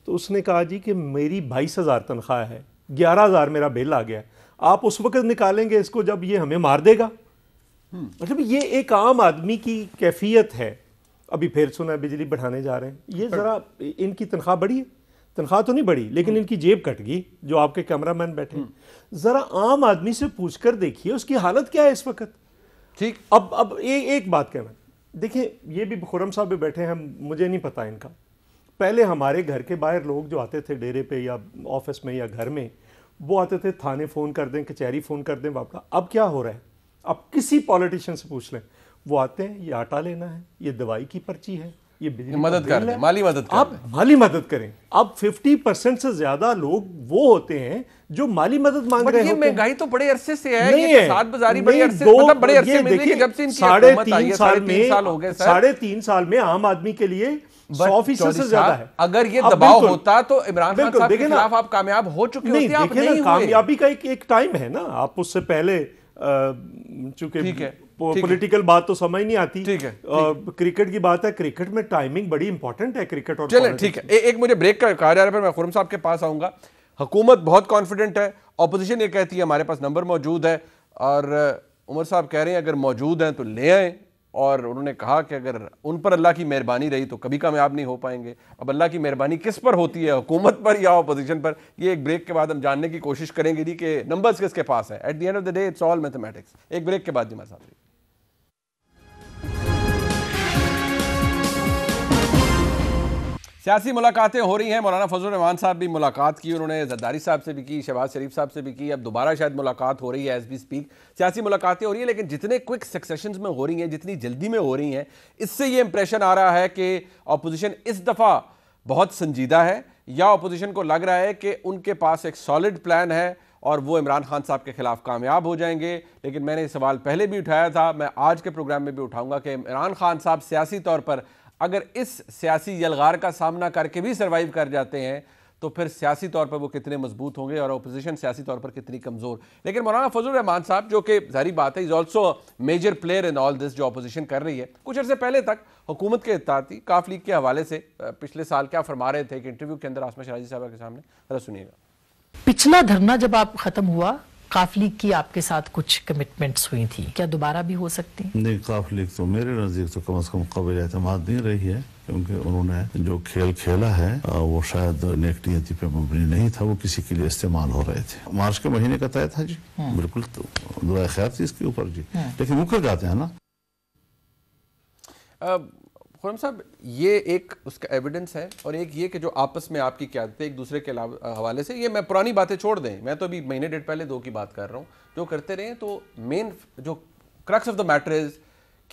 तो उसने कहा जी कि मेरी 22,000 तनख्वाह है, 11,000 मेरा बिल आ गया, आप उस वक्त निकालेंगे इसको जब ये हमें मार देगा। मतलब ये एक आम आदमी की कैफियत है। अभी फिर सुना बिजली बढ़ाने जा रहे हैं, ये ज़रा इनकी तनख्वाह बढ़ी है, तनख्वाह तो नहीं बढ़ी लेकिन इनकी जेब कट गई, जो आपके कैमरामैन बैठे हैं। ज़रा आम आदमी से पूछ कर देखिए उसकी हालत क्या है इस वक्त। ठीक, अब एक बात कहना, देखिए ये भी खुर्रम साहब भी बैठे हैं, मुझे नहीं पता इनका, पहले हमारे घर के बाहर लोग जो आते थे डेरे पे या ऑफिस में या घर में, वो आते थे थाने फ़ोन कर दें, कचहरी फ़ोन कर दें वापस। अब क्या हो रहा है, अब किसी पॉलिटिशियन से पूछ लें, वो आते हैं, ये आटा लेना है, ये दवाई की पर्ची है, ये बिजली मदद कर दें, माली मदद कर आप माली मदद करें। अब 50% से ज़्यादा लोग वो होते हैं जो माली मदद मांग रहे हैं। ये महंगाई तो बड़े अरसे से है, नहीं ये है, सात बाजारी बड़े नहीं, अरसे, दो, मतलब बड़े अरसे ये में देखिए, जब से इनकी साढ़े हुकूमत आई है, 3 साल हो गए सर, 3.5 साल में आम आदमी के लिए 100% से ज्यादा है। अगर ये दबाव होता तो इमरान खान साहब के खिलाफ आप कामयाब हो चुके होते, आप नहीं हुए। कामयाबी का एक टाइम है ना, आप उससे पहले चूंकि पॉलिटिकल बात तो समझ नहीं आती, क्रिकेट की बात है, क्रिकेट में टाइमिंग बड़ी इंपॉर्टेंट है, क्रिकेट और चले ठीक है। एक मुझे ब्रेक का कहा जा रहा है, फिर मैं खुर्रम साहब के पास आऊंगा। हुकूमत बहुत कॉन्फिडेंट है, ऑपोजिशन ये कहती है हमारे पास नंबर मौजूद है, और उमर साहब कह रहे हैं अगर मौजूद हैं तो ले आए, और उन्होंने कहा कि अगर उन पर अल्लाह की मेहरबानी रही तो कभी कामयाब नहीं हो पाएंगे। अब अल्लाह की मेहरबानी किस पर होती है, हुकूमत पर या अपोजिशन पर? ये एक ब्रेक के बाद हम जानने की कोशिश करेंगे जी कि नंबर्स किसके पास है। At the end of the day it's all mathematics. एक ब्रेक के बाद जी हमारे साथ। सियासी मुलाकातें हो रही हैं, मौलाना फजल रहमान साहब भी मुलाकात की, उन्होंने जरदारी साहब से भी की, शहबाज शरीफ साहब से भी की, अब दोबारा शायद मुलाकात हो रही है एज वी स्पीक। सियासी मुलाकातें हो रही हैं, लेकिन जितने क्विक सक्सेशंस में हो रही हैं, जितनी जल्दी में हो रही हैं, इससे ये इंप्रेशन आ रहा है कि अपोजिशन इस दफ़ा बहुत संजीदा है, या अपोजिशन को लग रहा है कि उनके पास एक सॉलिड प्लान है और वो इमरान खान साहब के खिलाफ कामयाब हो जाएंगे। लेकिन मैंने ये सवाल पहले भी उठाया था, मैं आज के प्रोग्राम में भी उठाऊंगा कि इमरान खान साहब सियासी तौर पर अगर इस सियासी यलगार का सामना करके भी सर्वाइव कर जाते हैं तो फिर सियासी तौर पर वो कितने मजबूत होंगे और अपोजिशन सियासी तौर पर कितनी कमज़ोर। लेकिन मौलाना फजल रहमान साहब, जो कि जाहिर बात है, is also major player in all this, जो अपोजिशन कर रही है, कुछ अर्से पहले तक हुकूमत के इत्तेहादी काफ लीग के हवाले से पिछले साल क्या फरमा रहे थे एक इंटरव्यू के अंदर आसमा शराजी साहब के सामने, जरा सुनिएगा। पिछला धरना जब आप खत्म हुआ, काफ लीग की आपके साथ कुछ कमिटमेंट्स हुई थी, क्या दोबारा भी हो सकती हैं? नहीं, काफ लीग तो मेरे नज़दीक तो कम से कम काबिल एतमाद नहीं रही है, क्योंकि उन्होंने जो खेल खेला है वो शायद नेक नियति पे मबनी नहीं था, वो किसी के लिए इस्तेमाल हो रहे थे। मार्च के महीने का तय था जी, बिल्कुल तो दुआ खैर थी इसके ऊपर जी, लेकिन मुकर जाते हैं ना। खुर्रम साहब, ये एक उसका एविडेंस है, और एक ये कि जो आपस में आपकी क़यादतें एक दूसरे के हवाले से, ये मैं पुरानी बातें छोड़ दें, मैं तो अभी महीने डेढ़ पहले 2 की बात कर रहा हूँ, जो करते रहे, तो मेन जो crux of the matter is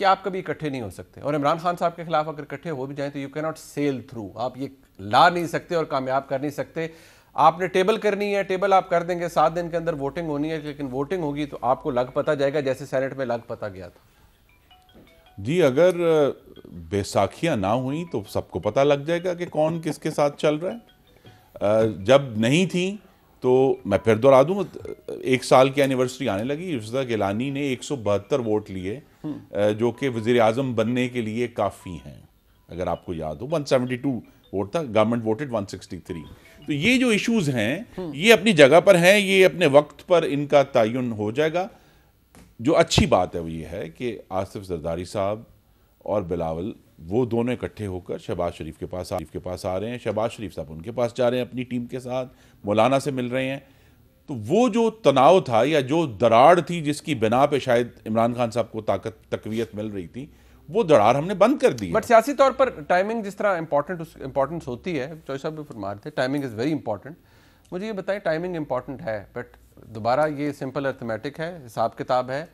कि आप कभी इकट्ठे नहीं हो सकते, और इमरान खान साहब के खिलाफ अगर इकट्ठे हो भी जाएं तो you can not sell through, आप ये ला नहीं सकते और कामयाब कर नहीं सकते। आपने टेबल करनी है, टेबल आप कर देंगे, 7 दिन के अंदर वोटिंग होनी है, लेकिन वोटिंग होगी तो आपको लग पता जाएगा जैसे सेनेट में लग पता गया था। जी, अगर बैसाखियां ना हुई तो सबको पता लग जाएगा कि कौन किसके साथ चल रहा है। जब नहीं थी तो मैं फिर दोहरा दूं, 1 साल की एनिवर्सरी आने लगी, इफ्ता गिलानी ने 172 वोट लिए जो कि वज़ीर आज़म बनने के लिए काफ़ी हैं। अगर आपको याद हो 172 वोट था, गवर्नमेंट वोटेड 163। तो ये जो इश्यूज हैं ये अपनी जगह पर हैं, ये अपने वक्त पर इनका तयन हो जाएगा। जो अच्छी बात है वो ये है कि आसिफ जरदारी साहब और बिलावल वो दोनों इकट्ठे होकर शहबाज शरीफ के पास आ रहे हैं, शहबाज शरीफ साहब उनके पास जा रहे हैं अपनी टीम के साथ, मौलाना से मिल रहे हैं। तो वो जो तनाव था या जो दरार थी जिसकी बिना पे शायद इमरान खान साहब को तकवीयत मिल रही थी, वो दरार हमने बंद कर दी। बट सियासी तौर पर टाइमिंग जिस तरह इंपॉर्टेंस होती है, चौधरी साहब भी फरमा रहे थे टाइमिंग इज़ वेरी इंपॉर्टेंट। मुझे ये बताएं, टाइमिंग इंपॉर्टेंट है बट दोबारा ये सिंपल अर्थमेटिक है, हिसाब किताब है,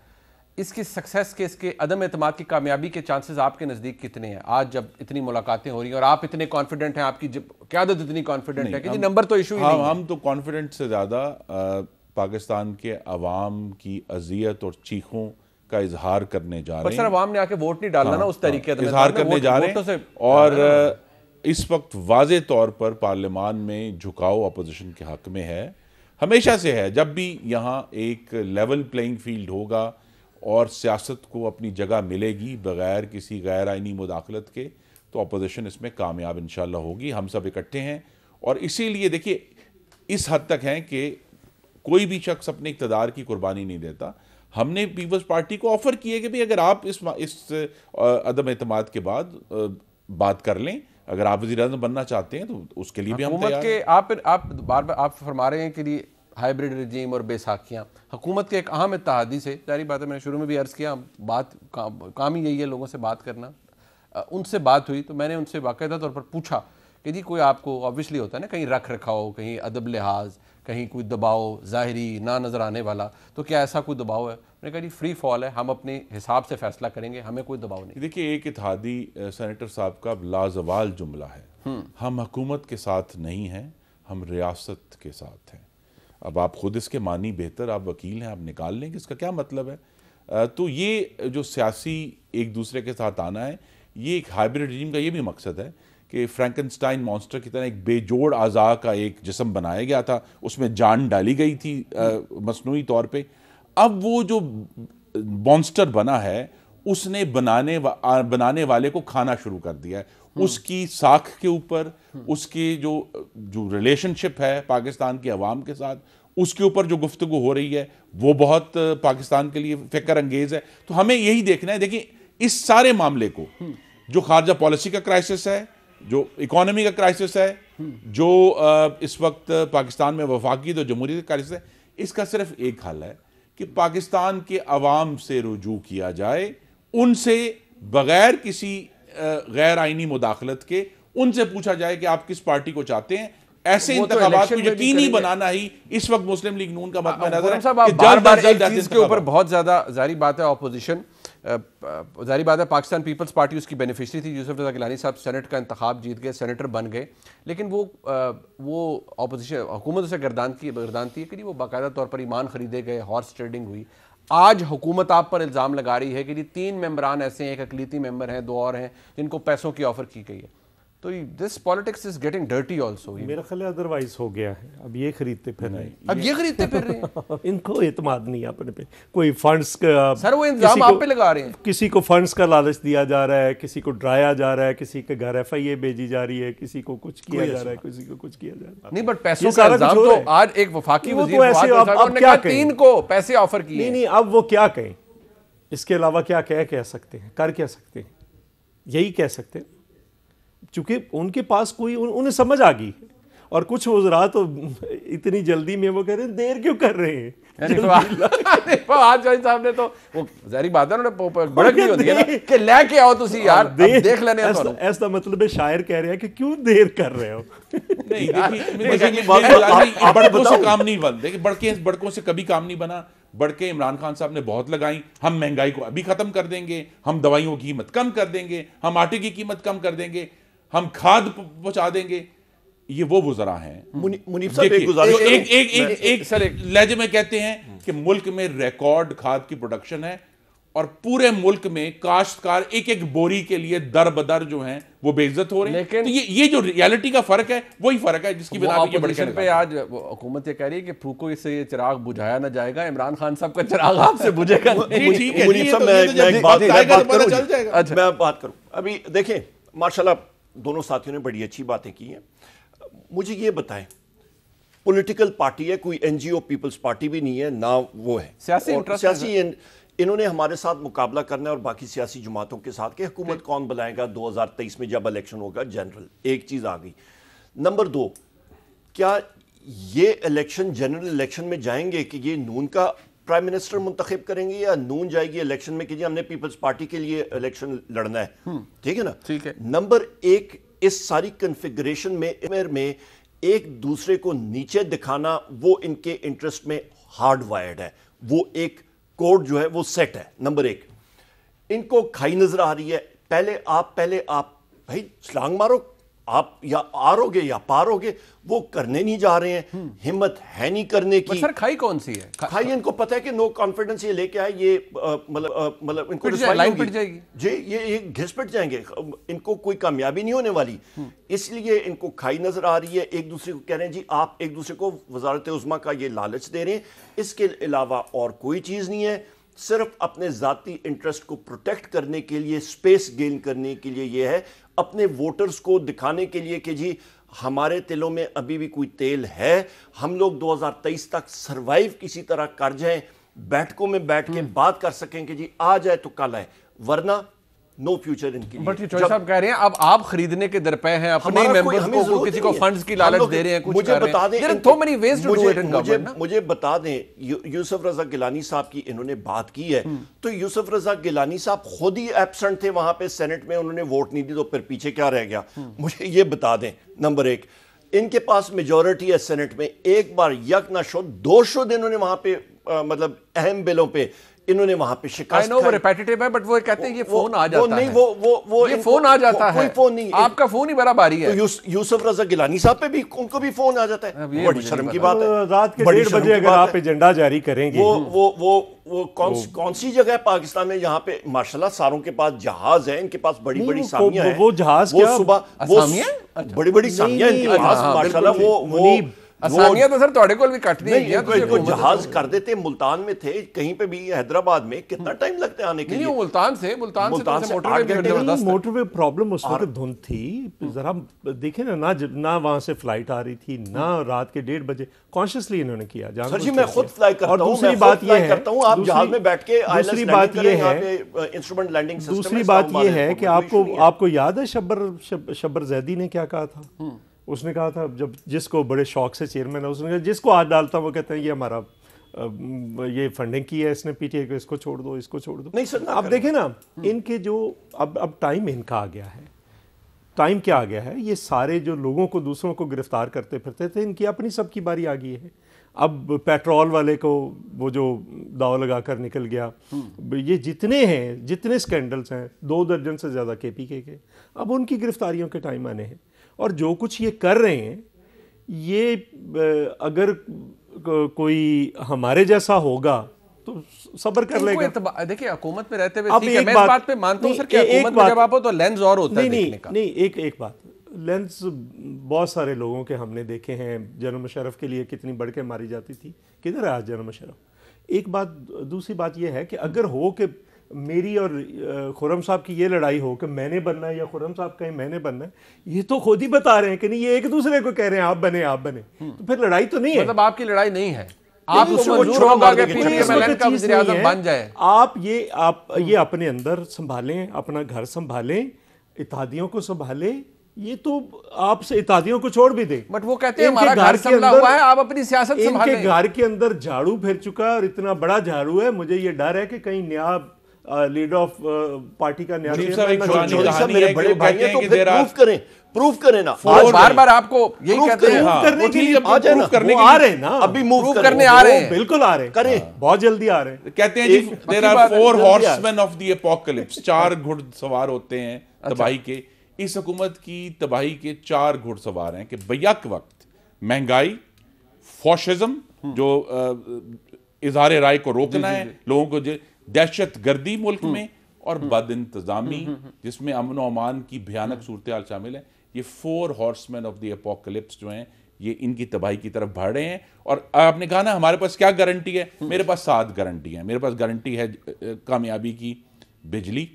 इसकी सक्सेस के, इसके अदम एतमाद की कामयाबी के चांसेस आपके नज़दीक कितने हैं आज जब इतनी मुलाकातें हो रही हैं और आप इतने कॉन्फिडेंट हैं, आपकी क़यादत इतनी कॉन्फिडेंट है कि जी नंबर तो इशू ही नहीं है। हम तो कॉन्फिडेंट से ज़्यादा पाकिस्तान के अवाम की अजियत और चीखों का इजहार करने जा रहे हैं। सर अवाम ने आके वोट नहीं डालना ना उस तरीके से इजहार करने जा रहे हैं। और इस वक्त वाज़े तौर पर पार्लियामान में झुकाव अपोजिशन के हक में है, हमेशा से है। जब भी यहाँ एक लेवल प्लेइंग फील्ड होगा और सियासत को अपनी जगह मिलेगी बगैर किसी गैर आइनी मुदाखलत के, तो अपोजिशन इसमें कामयाब इंशाल्लाह होगी। हम सब इकट्ठे हैं और इसीलिए देखिए इस हद तक हैं कि कोई भी शख्स अपने इक़्तिदार की कुर्बानी नहीं देता। हमने पीपल्स पार्टी को ऑफर किए कि भाई अगर आप इस अदम एतमाद के बाद बात कर लें, अगर आप वज़ीर आज़म बनना चाहते हैं तो उसके लिए भी हम तैयार हैं। आप बार आप फरमा रहे हैं कि ये हाइब्रिड रजीम और बैसाखियाँ हुकूमत के एक अहम इत्तेहादी से, जारी बात है, मैंने शुरू में भी अर्ज़ किया, बात काम ही यही है लोगों से बात करना। उनसे बात हुई तो मैंने उनसे बाकायदा तौर पर पूछा कि जी कोई आपको ऑब्वियसली होता है ना कहीं रख रखाव, कहीं अदब लिहाज, कहीं कोई दबाव ज़ाहिरी ना नज़र आने वाला, तो क्या ऐसा कोई दबाव है? मैंने कहा जी फ्री फॉल है, हम अपने हिसाब से फैसला करेंगे, हमें कोई दबाव नहीं। देखिए एक इत्तेहादी सेनेटर साहब का लाजवाल जुमला है, हम हुकूमत के साथ नहीं हैं, हम रियासत के साथ हैं। अब आप खुद इसके मानी बेहतर, आप वकील हैं, आप निकाल लें कि इसका क्या मतलब है। तो ये जो सियासी एक दूसरे के साथ आना है, ये एक हाइब्रिड रजीम का ये भी मकसद है कि फ्रैंकनस्टाइन मॉन्स्टर की तरह एक बेजोड़ अज़ा का एक जिस्म बनाया गया था, उसमें जान डाली गई थी मसनूई तौर पे। अब वो जो मॉन्स्टर बना है उसने बनाने वाले को खाना शुरू कर दिया है। उसकी साख के ऊपर, उसकी जो रिलेशनशिप है पाकिस्तान के अवाम के साथ, उसके ऊपर जो गुफ्तगू हो रही है वो बहुत पाकिस्तान के लिए फ़िक्र अंगेज़ है। तो हमें यही देखना है। देखिए इस सारे मामले को, जो खारजा पॉलिसी का क्राइसिस है, जो इकोनॉमी का क्राइसिस है, जो इस वक्त पाकिस्तान में वफाकी तो जमहूरियत का क्राइसिस है, इसका सिर्फ एक हल है कि पाकिस्तान के अवाम से रुजू किया जाए, उनसे बगैर किसी गैर आइनी मुदाखलत के उनसे पूछा जाए कि आप किस पार्टी को चाहते हैं। ऐसे इंतखाबात को यकीनी बनाना ही इस वक्त मुस्लिम लीग नून का मकसद है। चीज के ऊपर बहुत ज्यादा जारी बात है, ऑपोजिशन जारी बात है, पाकिस्तान पीपल्स पार्टी उसकी बेनिफिशरी थी। यूसुफ रज़ा गिलानी साहब सेनेट का इंतखाब जीत गए, सेनेटर बन गए, लेकिन वो ऑपोजिशन हुकूमत से गर्दानती है कि वो बाकायदा तौर पर ईमान खरीदे गए, हॉर्स ट्रेडिंग हुई। आज हुकूमत आप पर इल्ज़ाम लगा रही है कि 3 मेंबरान ऐसे हैं, एक अकलीती मेंबर हैं, 2 और हैं जिनको पैसों की ऑफर की गई है। तो this politics is getting dirty also. मेरा ख्याल है अदरवाइज हो गया है। अब ये खरीदते फिर रहे हैं, अब ये खरीदते फिर रहे हैं। इनको एतमाद नहीं अपने पे। कोई फंड्स का, सर वो इंतजाम आप पे लगा रहे हैं। किसी को फंड्स का लालच दिया जा रहा है, किसी को डराया जा रहा है, किसी के घर FIA भेजी जा रही है, किसी को कुछ किया जा रहा है, किसी को कुछ किया जा रहा है। नहीं बट पैसों का इल्जाम तो आज एक वफाकी वजीर ने कहा 3 को पैसे ऑफर किए। नहीं, अब वो क्या कहें, इसके अलावा क्या कह सकते हैं, कर क्या सकते हैं? यही कह सकते हैं चूंकि उनके पास कोई उन्हें समझ आ गई। और कुछ वज़रा तो इतनी जल्दी में वो कह रहे हैं देर क्यों कर रहे हैं। आज साहब ने तो वो जारी बात है, उन्होंने भड़क दी होती है ना कि लेके आओ तुसी यार, देख लेने ऐसा मतलब है शायर कह रहे हैं कि क्यों देर कर रहे हो। नहीं, बड़कों से काम नहीं बन। देखिए बड़कों से कभी काम नहीं बना। बढ़ के इमरान खान साहब ने बहुत लगाई, हम महंगाई को अभी खत्म कर देंगे, हम दवाइयों की कीमत कम कर देंगे, हम आटे की कीमत कम कर देंगे, हम खाद पहुंचा देंगे। ये वो वज़रा हैं मुनीफ साहब एक लहजे में कहते हैं कि मुल्क में रिकॉर्ड खाद की प्रोडक्शन है और पूरे मुल्क में काश्तकार एक एक बोरी के लिए दर बदर जो हैं वो बेइज्जत हो रहे हैं। लेकिन तो ये जो रियलिटी का फर्क है वही फर्क है जिसकी बिना पे ये बढ़कर पे आज हुकूमत ये कह रही है कि फूको इससे ये चिराग बुझाया ना जाएगा, इमरान खान साहब का चिराग आपसे बुझेगा। ठीक है, मैं बात करूं। अभी देखें माशाल्लाह दोनों साथियों ने बड़ी अच्छी बातें की हैं। मुझे ये बताएं, पॉलिटिकल पार्टी है, कोई एनजीओ पीपल्स पार्टी भी नहीं है ना, वो है सियासी इन्होंने हमारे साथ मुकाबला करना है और बाकी सियासी जमातों के साथ कि हुकूमत कौन बनाएगा 2023 में जब इलेक्शन होगा जनरल। एक चीज़ आ गई। नंबर 2, क्या ये इलेक्शन जनरल इलेक्शन में जाएंगे कि ये नून का प्राइम मिनिस्टर मुंतखब करेंगे या नून जाएगी इलेक्शन में कि जी हमने पीपल्स पार्टी के लिए इलेक्शन लड़ना है? ठीक है ना? ठीक है। नंबर 1, इस सारी कन्फिगरेशन में एक दूसरे को नीचे दिखाना वो इनके इंटरेस्ट में हार्ड वायर्ड है, वो एक कोड जो है वो सेट है। नंबर 1, इनको खाई नजर आ रही है। पहले आप भाई छलांग मारो, आप या आरोगे या पारोगे, वो करने नहीं जा रहे हैं, हिम्मत है नहीं करने की। सर खाई कौन सी है? खाई इनको पता है कि नो कॉन्फिडेंस ये लेके आए, ये मतलब इनको लाइन पिट जाएगी जी, ये घिस पिट जाएंगे, इनको कोई कामयाबी नहीं होने वाली, इसलिए इनको खाई नजर आ रही है। एक दूसरे को कह रहे हैं जी आप एक दूसरे को वजारत उज़्मा का ये लालच दे रहे हैं, इसके अलावा और कोई चीज नहीं है, सिर्फ अपने जाती इंटरेस्ट को प्रोटेक्ट करने के लिए, स्पेस गेन करने के लिए, ये है अपने वोटर्स को दिखाने के लिए कि जी हमारे तिलों में अभी भी कोई तेल है, हम लोग 2023 तक सरवाइव किसी तरह कर जाएं, बैठकों में बैठ के बात कर सकें कि जी आ जाए तो कल है, वरना नो फ्यूचर इनकी। बट चौधरी साहब कह रहे हैं अब आप खरीदने के दरपे हैं, अपने मेंबर्स को किसी को फंड्स की लालच दे रहे हैं, कुछ मुझे बता दें, मुझे बता दें, यूसुफ रजा गिलानी साहब की इन्होंने बात की है, तो यूसुफ रजा गिलानी साहब खुद ही एब्सेंट थे वहां पे सेनेट में, उन्होंने वोट नहीं दी, तो फिर पीछे क्या रह गया? मुझे ये बता दें। नंबर 1, इनके पास मेजॉरिटी है सेनेट में, एक बार यक ना शो 2 शुद इन्होंने वहां पे मतलब अहम बिलों पे इन्होंने वहां पे शिकायत वो रिपेटिटिव है, बट वो कहते हैं ये फोन आ जाता है। नहीं, वो ये फोन आ जाता है, कोई फोन नहीं, आपका फोन ही बड़ा भारी है। तो यूसुफ रजा गिलानी साहब पे भी उनको भी फोन आ जाता है, बड़ी शर्म की बात है। रात के 1:30 बजे अगर आप एजेंडा जारी करेंगे, वो कौन सी जगह है पाकिस्तान में यहाँ पे माशाल्लाह सारों के पास जहाज है, इनके पास बड़ी बड़ी सामियां हैं, वो जहाज क्या सुबह बड़ी बड़ी सामियां इनके पास माशाल्लाह, वो आसानियां तो सर थोड़े को भी कट नहीं है। तो जहाज कर देते, मुल्तान में थे, कहीं पे भी हैदराबाद में कितना टाइम लगता है आने के लिए? मुल्तान से मोटरवे प्रॉब्लम उस वक्त धुंध थी, जरा देखे ना वहां से फ्लाइट आ रही थी, ना रात के 1:30 बजे कॉन्शियसली इन्होंने किया। सर जी मैं खुद फ्लाई करता हूं, दूसरी बात ये है, आप जहाज में बैठ के दूसरी बात ये है, इंस्ट्रूमेंट लैंडिंग सिस्टम, दूसरी बात ये है कि आपको याद है शब्बर जैदी ने क्या कहा था? उसने कहा था, जब जिसको बड़े शौक से चेयरमैन है, उसने कहा जिसको हाथ डालता वो कहते हैं ये हमारा ये फंडिंग की है इसने पीटीआई को, इसको छोड़ दो, इसको छोड़ दो। नहीं सर, अब देखें ना इनके जो अब टाइम इनका आ गया है। टाइम क्या आ गया है? ये सारे जो लोगों को दूसरों को गिरफ्तार करते फिरते थे, इनकी अपनी सबकी बारी आ गई है। अब पेट्रोल वाले को वो जो दाव लगा कर निकल गया, ये जितने हैं, जितने स्कैंडल्स हैं, 2 दर्जन से ज़्यादा केपीके के, अब उनकी गिरफ्तारियों के टाइम आने हैं। और जो कुछ ये कर रहे हैं, ये अगर कोई हमारे जैसा होगा तो सब्र कर लेगा। देखिए हुकूमत में रहते हुए मैं इस बात पे मानता हूं सर कि हुकूमत में जब आप हो तो लेंस और होता है देखने का। नहीं, एक बात, लेंस बहुत सारे लोगों के हमने देखे हैं। जनरल मुशर्रफ के लिए कितनी बढ़ के मारी जाती थी, किधर है आज जनरल मुशर्रफ? एक बात। दूसरी बात यह है कि अगर हो कि मेरी और खुर्रम साहब की ये लड़ाई हो कि मैंने बनना है या खुर्रम साहब कहें मैंने बनना है, ये तो खुद ही बता रहे हैं कि नहीं, ये एक दूसरे को कह रहे हैं आप बने आप बने, तो फिर लड़ाई तो नहीं है। मतलब आपकी लड़ाई नहीं है, आप उसको छोड़ोगा कि पीटीएमएल का वज़ीर आज़म बन जाए। आप ये अपने अंदर संभालें, अपना घर संभालें, इत्तेहादियों को संभालें, ये तो आपसे इत्तेहादियों को छोड़ भी दे। बट वो कहते हैं हमारा घर संभला हुआ है, आप अपनी सियासत संभालें। इनके घर के अंदर झाड़ू फिर चुका है और इतना बड़ा झाड़ू है, मुझे ये डर है कि कहीं नया लीडर ऑफ पार्टी का नया मुनीब साहब, एक चेयरमैन पुरानी चुना। कहानी मेरे है कि बड़े वो भाई कहते हैं हैं तो कि फिर there are प्रूफ करें ना। आज बार बार आपको यही कहते हैं। हाँ, करने के लिए आ जाए ना, करने वो के आ लिए रहे हैं ना, अभी मूव प्रूफ करें, करने आ रहे हैं। बिल्कुल आ रहे हैं, करें। बहुत जल्दी आ रहे हैं। कहते हैं जी देयर आर बात है, 4 जल्दी हॉर्समैन ऑफ द एपोकलिप्स, 4 घुड़सवार होते हैं तबाही के। इस हुकूमत की तबाही के 4 घुड़सवार हैं कि बैक वक्त महंगाई, फॉशिज्म जो इजहार राय को रोकना है, लोगों को दहशत गर्दी मुल्क में, और बद इंतजामी जिसमें अमन और अमान की भयानक सूरत हाल शामिल है। ये 4 हॉर्समैन ऑफ द एपोकलिप्स जो हैं ये इनकी तबाही की तरफ बढ़ रहे हैं। और आपने कहा ना हमारे पास क्या गारंटी है, मेरे पास 7 गारंटी है। मेरे पास गारंटी है कामयाबी की बिजली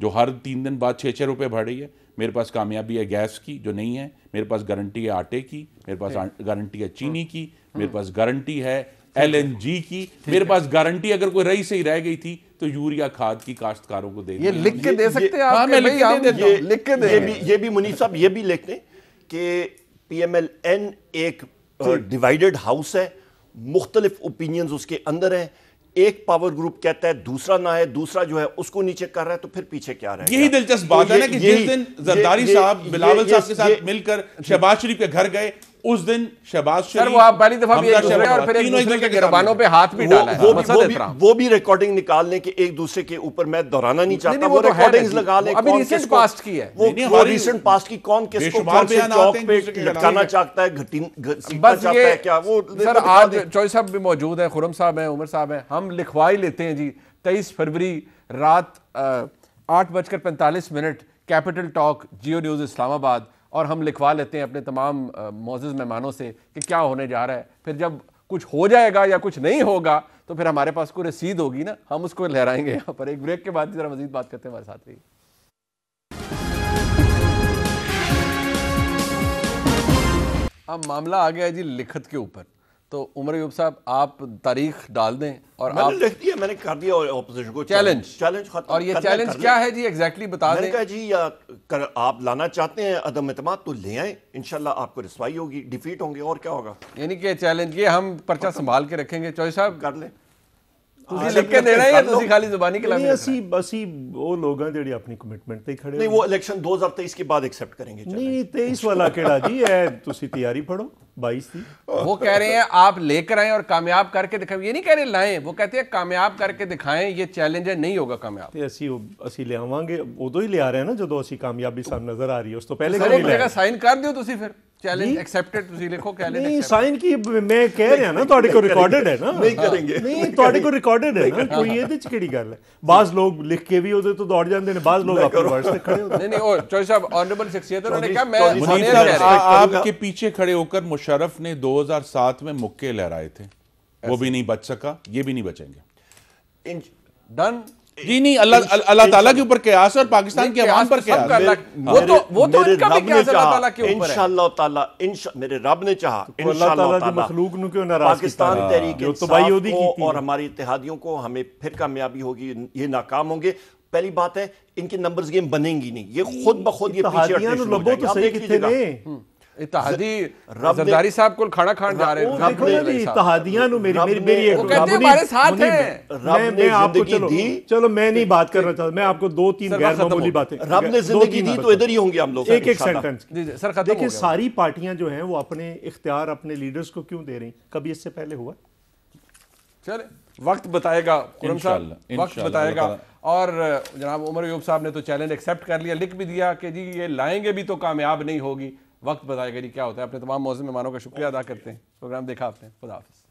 जो हर 3 दिन बाद 6-6 रुपये बढ़ रही है। मेरे पास कामयाबी है गैस की जो नहीं है। मेरे पास गारंटी है आटे की। मेरे पास गारंटी है चीनी की। मेरे पास गारंटी है LNG की। मेरे पास गारंटी अगर कोई रही सही रह गई थी तो यूरिया खाद की काश्तकारों को दे ये लिख के दे सकते हैं आप? हाँ, मैं लिख के दे देता हूं। लिख के दे। ये भी मुनीब साहब ये भी लिख लें कि PMLN एक डिवाइडेड हाउस है, मुख्तलिफ ओपिनियंस उसके अंदर हैं। एक पावर ग्रुप कहता है दूसरा ना है, दूसरा जो है उसको नीचे कर रहा है, तो फिर पीछे क्या रहा है? यही दिलचस्प बात है ना कि जिस दिन जरदारी साहब बिलावल साहब के साथ मिलकर शहबाज शरीफ के घर गए, उस दिन शहबाज सर शरीफ वो आप पहली दफा भी एक दूसरे और फिर एक तीनों दूसरे के सामने गिरबानों पे हाथ भी डाला है। वो भी रिकॉर्डिंग निकाल लें कि एक दूसरे के ऊपर मैं दोहराना नहीं चाहता, नहीं, वो वो तो है रिकॉर्डिंग्स ना, लगा लें। अभी कौन recent किसको- past की है। नहीं, वो हमारी रिसेंट पास्ट की कौन किसको बेशुमार कौन से बयान चौक आते हैं पे एक दूसरे के लटकाना खिलाफ। चाहता है, सीखना बस चाहता ये है क्या वो सर आज चौधरी साहब भी मौजूद हैं, खुरम साहब हैं, उमर साहब हैं, हम लिखवा ही लेते हैं जी 23 फरवरी रात 8:45 कैपिटल टॉक जियो न्यूज़ इस्लामाबाद, और हम लिखवा लेते हैं अपने तमाम मोअज़्ज़ज़ मेहमानों से कि क्या होने जा रहा है। फिर जब कुछ हो जाएगा या कुछ नहीं होगा तो फिर हमारे पास कोई रसीद होगी ना, हम उसको लहराएंगे यहाँ पर। एक ब्रेक के बाद जरा मजीद बात करते हैं, हमारे साथ रहिए। अब मामला आ गया है जी लिखत के ऊपर, तो उमर अयूब साहब आप तारीख डाल दें और मैंने आप लिख दिया, मैंने कर दिया ऑपोजिशन को चैलेंज खत्म। और ये करना चैलेंज कर क्या लें। है जी एग्जैक्टली बता मैंने दें। कहा जी आप लाना चाहते हैं अदम एतमाद तो ले आए, इंशाल्लाह आपको रिसवाई होगी, डिफीट होंगे, और क्या होगा। यानी कि चैलेंज ये हम पर्चा संभाल के रखेंगे। चौधरी साहब कर ले ਤੁਸੀਂ ਲਿਖ ਕੇ ਦੇਣਾ ਹੈ ਤੁਸੀਂ ਖਾਲੀ ਜ਼ੁਬਾਨੀ ਕਲਾਮੀ नहीं, रखना है? ਅਸੀਂ ਉਹ ਲੋਕ हैं ਜਿਹੜੇ ਆਪਣੀ ਕਮਿਟਮੈਂਟ ਤੇ ਖੜੇ नहीं, वो इलेक्शन 2023 के बाद एक्सेप्ट करेंगे। नहीं 23 वाला ਕਿਹੜਾ ਜੀ ਹੈ, ਤੁਸੀਂ ਤਿਆਰੀ ਪੜੋ 22 ਦੀ। वो कह रहे हैं आप लेकर आए और कामयाब करके दिखाएं। ये नहीं कह रहे लाएं, वो कहते हैं कामयाब करके दिखाएं। ये चैलेंज है, नहीं होगा कामयाब। ਤੇ ਅਸੀਂ ਲਿਆਵਾਂਗੇ, ਉਦੋਂ ਹੀ ਲਿਆ ਰਹੇ ਨਾ ਜਦੋਂ ਅਸੀਂ ਕਾਮਯਾਬੀ ਸਾਨੂੰ ਨਜ਼ਰ ਆ ਰਹੀ ਹੈ, ਉਸ ਤੋਂ ਪਹਿਲੇ सर ਕਿਉਂ एक ਨਹੀਂ जगह ਲਿਆ? साइन कर दियो ਤੁਸੀਂ ਫਿਰ चैलेंज एक्सेप्टेड ਤੁਸੀਂ ਲਿਖੋ चैलेंज नहीं साइन की मैं कह रहा ना, ਤੁਹਾਡੇ ਕੋਲ ਰਿਕਾर्डेड है ना। नहीं करेंगे। नहीं ਤੁਹਾਡੇ ਕੋਲ ਰਿਕਾर्डेड है ना, कोई ਇਹਦੇ ਚ ਕਿਹੜੀ ਗੱਲ ਹੈ। ਬਾਜ਼ ਲੋਕ ਲਿਖ ਕੇ ਵੀ ਉਹਦੇ ਤੋਂ ਦੌੜ ਜਾਂਦੇ ਨੇ, ਬਾਜ਼ ਲੋਕ ਆਪਣੇ वर्ड्स ਤੇ खड़े होते नहीं नहीं और चौधरी साहब ऑनरेबल शख्सियत है, उन्होंने कहा मैं चौधरी ऑनियर साहब, कह रहा हूं। आपके पीछे खड़े होकर मुशर्रफ ने 2007 में मुक्के लहराए थे, वो भी नहीं बच सका, ये भी नहीं बचेंगे। डन जी नहीं, अल्लाह ताला के ऊपर कयास और पाकिस्तान के अवाम पर सब कयास। कर ला- वो तो इनका भी क्या अल्लाह ताला के ऊपर है। इंशाअल्लाह ताला मेरे रब ने चाहा अल्लाह ताला इंशाअल्लाह की ताला मखलूक नु क्यों नाराज पाकिस्तान कीता? तहरीक जो तबाही इंसाफ ओदी को कीती और है। हमारी इत्तेहादियों को हमें फिर कामयाबी होगी, ये नाकाम होंगे। पहली बात है इनकी नंबर्स गेम बनेंगी नहीं, ये खुद ब खुद ये पीछे हटने इत्तेहादियां नु शुरू हो लब्बो जाएंगे। तो आप सही देख किथे लीजिएगा। ने इत्तेहादी रब ने- जरदारी साहब को खाना खान जा रहे वो हैं। देखो ना जी, इत्तेहादियां नु मेरी रब मेरी ने- मेरी एक वो कहते हैं मुनीब- हमारे साथ मुनीब, हैं। रब ने मैं आपको जिंदगी दी। चलो मैं नहीं बात करना चाहता, मैं आपको 2-3 सर, गैर खत्म मामूली हो। बातें, रब ने जिंदगी 2-3 दी बातें। तो इधर ही होंगे हम लोग एक इंशाअल्लाह। सेंटेंस जी जी सर खत्म देखिए, हो गया। सारी पार्टियां जो हैं वो अपने इख्तियार अपने लीडर्स को क्यों दे रही, कभी इससे पहले हुआ? चले वक्त बताएगा खुरम साहब, इंशाअल्लाह, वक्त इंशाअल्लाह, बताएगा। अल्लाह और जनाब उमर अयूब साहब ने तो चैलेंज एक्सेप्ट कर लिया, लिख भी दिया कि जी ये लाएंगे भी तो कामयाब नहीं होगी। वक्त बताएगा जी क्या होता है। अपने तमाम मौजूद मेहमानों का शुक्रिया अदा करते हैं। प्रोग्राम देखा आपने, खुदा हाफिज़।